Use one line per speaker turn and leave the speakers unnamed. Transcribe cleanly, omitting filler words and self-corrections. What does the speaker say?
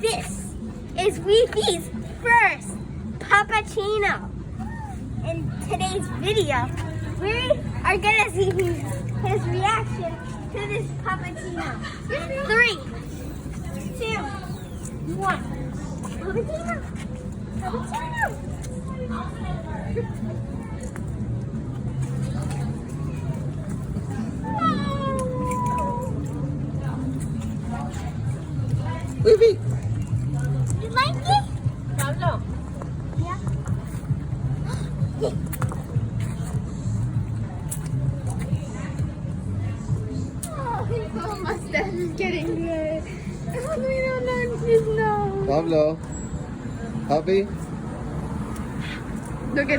This is Weefy's first Puppuccino. In today's video, we are gonna see his reaction to this Puppuccino. 3, 2, 1. Puppuccino! Puppuccino!
Weefy!
You like it?
Pablo.
Yeah.
Oh, his mustache is getting red. We don't know his nose.
Pablo. Puppy?
Look at it.